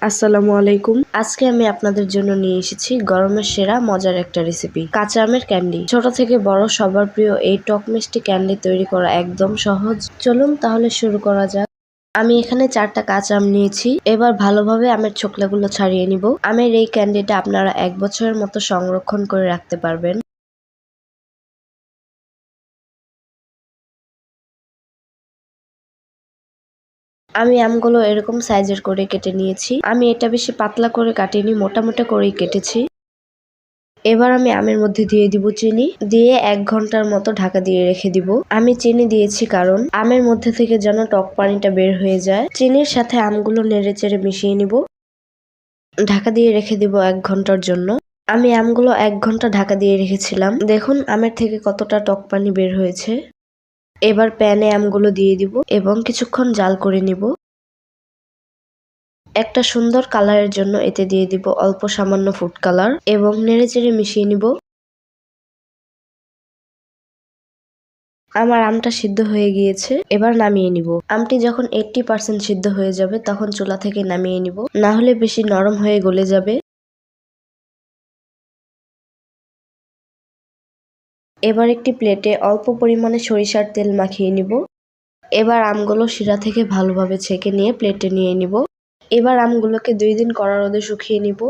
আসসালামু আলাইকুম। আজকে আমি আপনাদের জন্য নিয়ে এসেছি গরমের সেরা মজার একটা রেসিপি, কাঁচা আমের ক্যান্ডি। ছোট থেকে বড় সবার প্রিয় এই টক মিষ্টি ক্যান্ডি তৈরি করা একদম সহজ। চলুন তাহলে শুরু করা যাক। আমি এখানে 4টা কাঁচা আম নিয়েছি। এবার ভালোভাবে আমের ছোকলাগুলো ছাড়িয়ে নিব। আমের এই ক্যান্ডিটা আপনারা 1 বছরের মতো সংরক্ষণ করে রাখতে পারবেন। আমি আমগুলো এরকম সাইজের করে কেটে নিয়েছি। আমি এটা বেশি পাতলা করে কাটিনি, মোটা মোটা করেই কেটেছি। এবার আমি আমের মধ্যে দিয়ে দিব চিনি, দিয়ে 1 ঘন্টার মতো ঢাকা দিয়ে রেখে দিব। আমি চিনি দিয়েছি কারণ আমের মধ্যে থেকে যেন টক পানিটা বের হয়ে যায়। চিনির সাথে আমগুলো নেড়েচেড়ে মিশিয়ে নিব। ঢাকা দিয়ে রেখে দিব 1 ঘন্টার জন্য। আমি আমগুলো 1 ঘন্টা ঢাকা দিয়ে রেখেছিলাম। দেখুন আমের থেকে কতটা টক পানি বের হয়েছে। এবার প্যানে আমগুলো দিয়ে দিব এবং কিছুক্ষণ জাল করে নিব। একটা সুন্দর কালারের জন্য এতে দিয়ে দিব অল্প সামান্য ফুড কালার এবং নেড়েচেড়ে মিশিয়ে নিব। আমার আমটা সিদ্ধ হয়ে গিয়েছে, এবার নামিয়ে নিব। আমটি যখন 80% সিদ্ধ হয়ে যাবে তখন চুলা থেকে নামিয়ে নিব, না হলে বেশি নরম হয়ে গলে যাবে। এবার একটি প্লেটে অল্প পরিমাণে সরিষার তেল মাখিয়ে নিব। এবার আমগুলো শিরা থেকে ভালোভাবে ছেঁকে নিয়ে প্লেটে নিয়ে নিব। এবার আমগুলোকে 2 দিন কড়া রোদে শুকিয়ে নিব।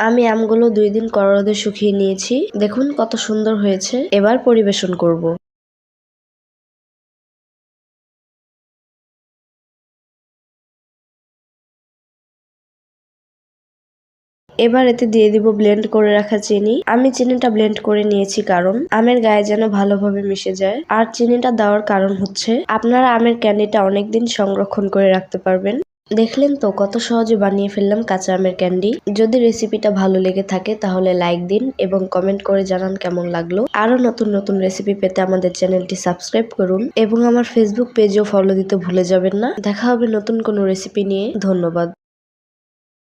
আমি আমগুলো 2 দিন কড়া রোদে শুকিয়ে নিয়েছি। দেখুন কত সুন্দর হয়েছে। এবার পরিবেশন করব। এবার এতে দিয়ে দিব ব্লেন্ড করে রাখা চিনি। আমি চিনিটা ব্লেন্ড করে নিয়েছি কারণ আমের গায়ে যেন ভালোভাবে মিশে যায়। আর চিনিটা দেওয়ার কারণ হচ্ছে আপনারা আমের ক্যান্ডিটা অনেকদিন সংরক্ষণ করে রাখতে পারবেন। দেখলেন তো কত সহজে বানিয়ে ফেললাম কাঁচা আমের ক্যান্ডি। যদি রেসিপিটা ভালো লেগে থাকে তাহলে লাইক দিন এবং কমেন্ট করে জানান কেমন লাগলো। আরো নতুন নতুন রেসিপি পেতে আমাদের চ্যানেলটি সাবস্ক্রাইব করুন এবং আমার ফেসবুক পেজও ফলো দিতে ভুলে যাবেন না। দেখা হবে নতুন কোনো রেসিপি নিয়ে। ধন্যবাদ।